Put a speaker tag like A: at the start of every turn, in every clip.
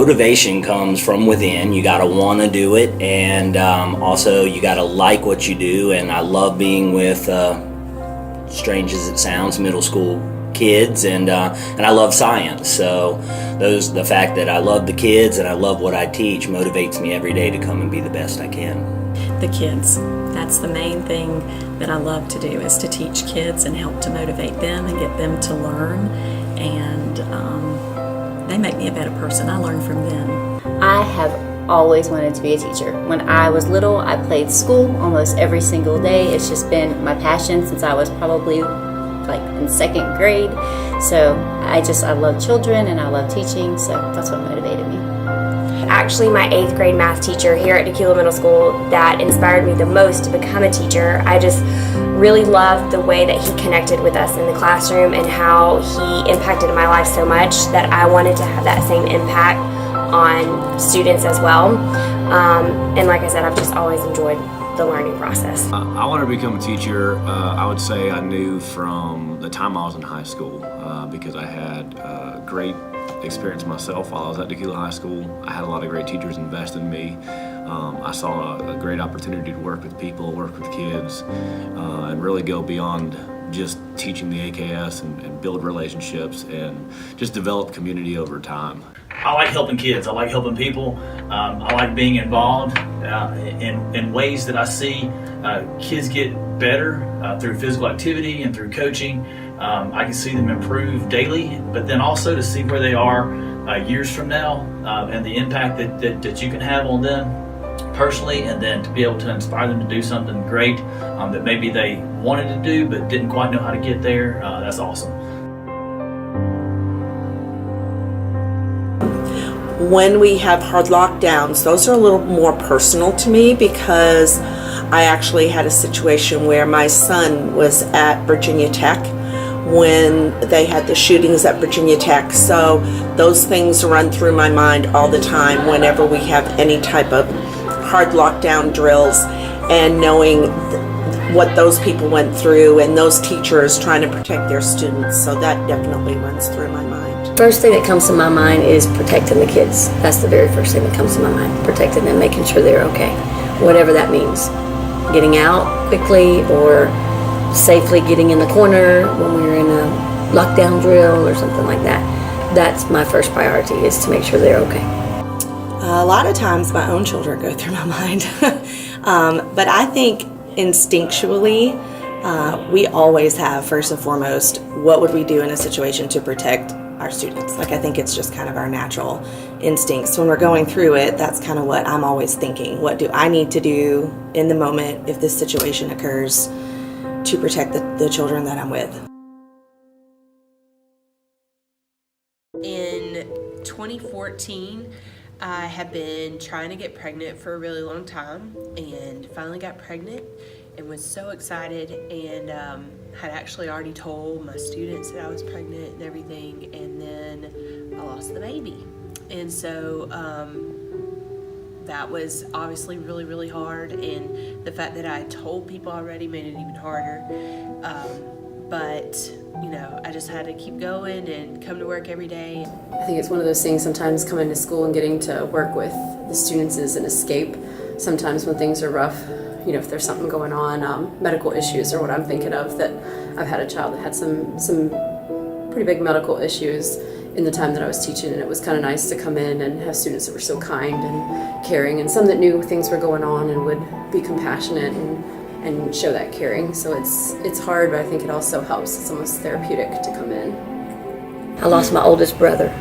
A: motivation comes from within. You got to want to do it, and also you got to like what you do. And I love being with, strange as it sounds, middle school kids, and I love science. So the fact that I love the kids and I love what I teach motivates me every day to come and be the best I can.
B: The kids. That's the main thing that I love to do, is to teach kids and help to motivate them and get them to learn. And they make me a better person. I learn from them.
C: I have always wanted to be a teacher. When I was little, I played school almost every single day. It's just been my passion since I was probably like in second grade. So I love children and I love teaching, so that's what motivated me.
D: Actually, my 8th grade math teacher here at Tequila Middle School that inspired me the most to become a teacher. I just really loved the way that he connected with us in the classroom and how he impacted my life so much that I wanted to have that same impact on students as well. And like I said, I've just always enjoyed the learning process.
E: I wanted to become a teacher. I would say I knew from the time I was in high school because I had great experience myself while I was at Tequila High School. I had a lot of great teachers invest in me. I saw a great opportunity to work with people, work with kids, and really go beyond just teaching the AKS and build relationships and just develop community over time.
F: I like helping kids. I like helping people. I like being involved in ways that I see kids get better through physical activity and through coaching. I can see them improve daily, but then also to see where they are years from now and the impact that you can have on them personally, and then to be able to inspire them to do something great that maybe they wanted to do but didn't quite know how to get there. That's awesome.
G: When we have hard lockdowns, those are a little more personal to me because I actually had a situation where my son was at Virginia Tech when they had the shootings at Virginia Tech. So those things run through my mind all the time whenever we have any type of hard lockdown drills, and knowing what those people went through and those teachers trying to protect their students. So that definitely runs through my mind.
H: First thing that comes to my mind is protecting the kids. That's the very first thing that comes to my mind. Protecting them, making sure they're okay. Whatever that means. Getting out quickly or safely getting in the corner when we're in a lockdown drill or something like that. That's my first priority, is to make sure they're okay.
G: A lot of times my own children go through my mind. But I think instinctually, we always have, first and foremost, what would we do in a situation to protect our students? Like, I think it's just kind of our natural instincts. When we're going through it, that's kind of what I'm always thinking. What do I need to do in the moment if this situation occurs to protect the children that I'm with?
I: In 2014, I had been trying to get pregnant for a really long time and finally got pregnant and was so excited, and had actually already told my students that I was pregnant and everything, and then I lost the baby. And so that was obviously really, really hard, and the fact that I told people already made it even harder. But you know, I just had to keep going and come to work every day.
J: I think it's one of those things, sometimes coming to school and getting to work with the students is an escape. Sometimes when things are rough, you know, if there's something going on, medical issues are what I'm thinking of. That I've had a child that had some pretty big medical issues in the time that I was teaching, and it was kind of nice to come in and have students that were so kind and caring, and some that knew things were going on and would be compassionate and show that caring. So it's hard, but I think it also helps. It's almost therapeutic to come in.
H: I lost my oldest brother.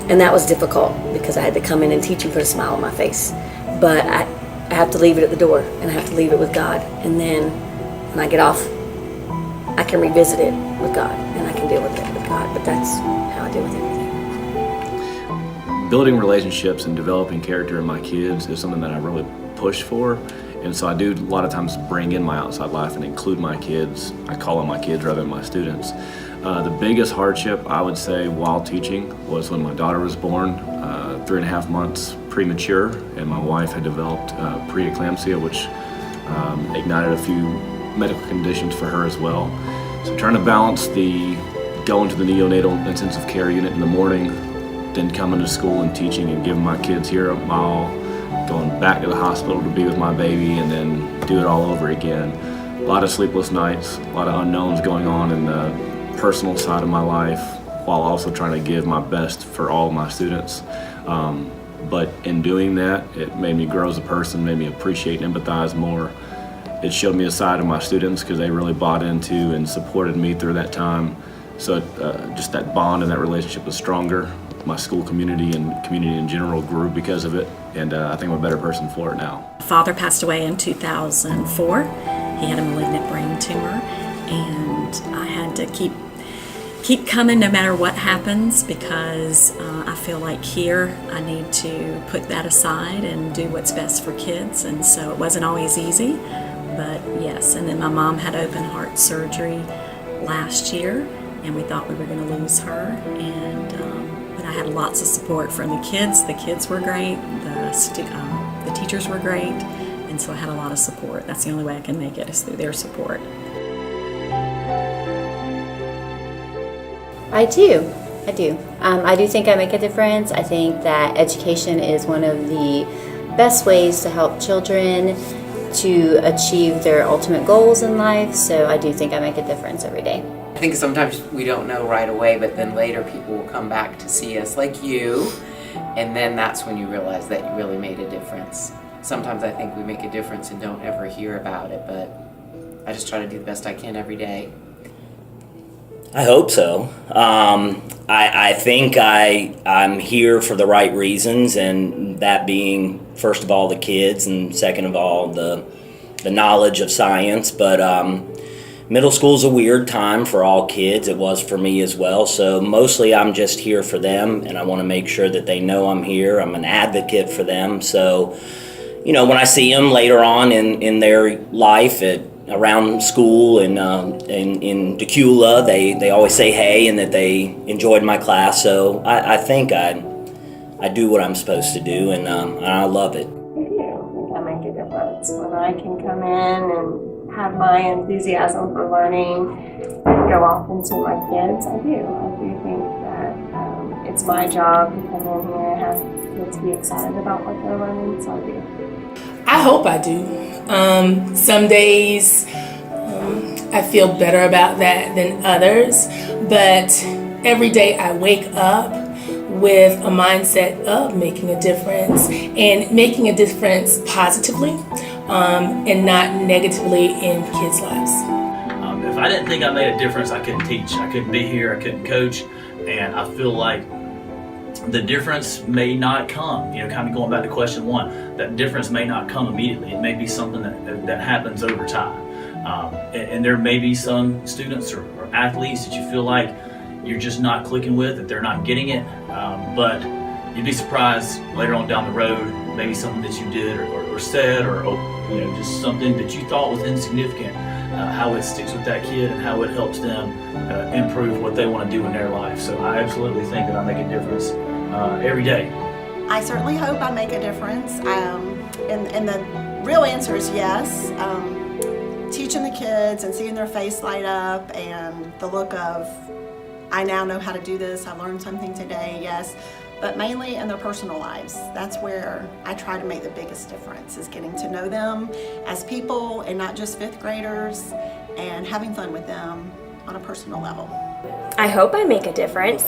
H: And that was difficult because I had to come in and teach and put a smile on my face. But I have to leave it at the door, and I have to leave it with God. And then when I get off, I can revisit it with God, and I can deal with it with God. But that's how I deal with everything.
E: Building relationships and developing character in my kids is something that I really push for. And so I do a lot of times bring in my outside life and include my kids. I call them my kids rather than my students. The biggest hardship, I would say, while teaching was when my daughter was born, 3.5 months premature, and my wife had developed preeclampsia, which ignited a few medical conditions for her as well. So trying to balance the going to the neonatal intensive care unit in the morning than coming to school and teaching and giving my kids here my all, going back to the hospital to be with my baby, and then do it all over again. A lot of sleepless nights, a lot of unknowns going on in the personal side of my life, while also trying to give my best for all of my students. But in doing that, it made me grow as a person, made me appreciate and empathize more. It showed me a side of my students because they really bought into and supported me through that time. So just that bond and that relationship was stronger. My school community and community in general grew because of it, and I think I'm a better person for it now.
B: Father passed away in 2004. He had a malignant brain tumor, and I had to keep coming no matter what happens, because I feel like here I need to put that aside and do what's best for kids. And so it wasn't always easy, but yes. And then my mom had open heart surgery last year, and we thought we were going to lose her. But I had lots of support from the kids. The kids were great. The teachers were great. And so I had a lot of support. That's the only way I can make it, is through their support.
C: I do. I do think I make a difference. I think that education is one of the best ways to help children to achieve their ultimate goals in life. So I do think I make a difference every day.
K: I think sometimes we don't know right away, but then later people will come back to see us, like you, and then that's when you realize that you really made a difference. Sometimes I think we make a difference and don't ever hear about it, but I just try to do the best I can every day.
A: I hope so. I think I'm here for the right reasons, and that being, first of all, the kids, and second of all, the knowledge of science. But middle school's a weird time for all kids. It was for me as well. So mostly I'm just here for them, and I want to make sure that they know I'm here. I'm an advocate for them. So, when I see them later on in their life around school and in Decula, they always say hey and that they enjoyed my class. So I think I do what I'm supposed to do, and I love it.
L: I make a difference when I can come in and have my enthusiasm for learning and go off into my kids. I do think that it's my job to come in here and have kids be excited about what they're learning, so I do.
M: I hope I do. Some days I feel better about that than others, but every day I wake up with a mindset of making a difference, and making a difference positively and not negatively in kids' lives.
F: If I didn't think I made a difference, I couldn't teach. I couldn't be here. I couldn't coach. And I feel like the difference may not come, kind of going back to question one, that difference may not come immediately. It may be something that happens over time. And there may be some students or athletes that you feel like you're just not clicking with, that they're not getting it. But you'd be surprised later on down the road, maybe something that you did or said, or just something that you thought was insignificant, how it sticks with that kid and how it helps them improve what they want to do in their life. So I absolutely think that I make a difference every day.
N: I certainly hope I make a difference, and the real answer is yes. Teaching the kids and seeing their face light up and the look of, I now know how to do this, I learned something today, yes, but mainly in their personal lives. That's where I try to make the biggest difference, is getting to know them as people and not just fifth graders, and having fun with them on a personal level.
D: I hope I make a difference.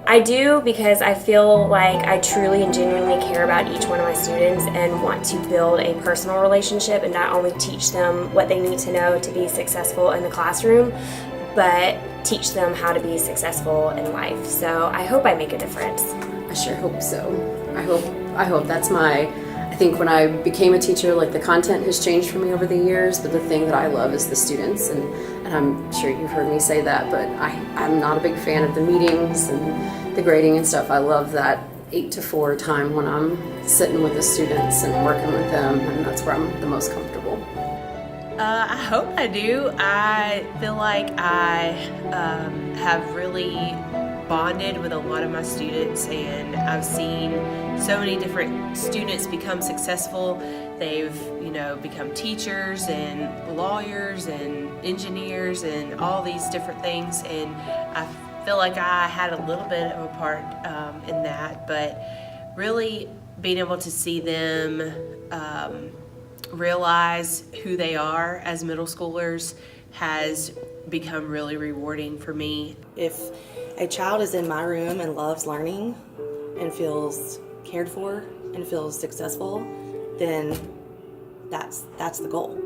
D: I do, because I feel like I truly and genuinely care about each one of my students and want to build a personal relationship and not only teach them what they need to know to be successful in the classroom, but teach them how to be successful in life. So I hope I make a difference.
J: I sure hope so. I hope that's I think when I became a teacher, like, the content has changed for me over the years, but the thing that I love is the students, and I'm sure you've heard me say that, but I'm not a big fan of the meetings and the grading and stuff. I love that 8 to 4 time when I'm sitting with the students and working with them, and that's where I'm the most comfortable.
I: I hope I do. I feel like I have really bonded with a lot of my students, and I've seen so many different students become successful. They've, become teachers and lawyers and engineers and all these different things, and I feel like I had a little bit of a part in that, but really being able to see them realize who they are as middle schoolers has become really rewarding for me.
O: If a child is in my room and loves learning and feels cared for and feels successful, then that's the goal.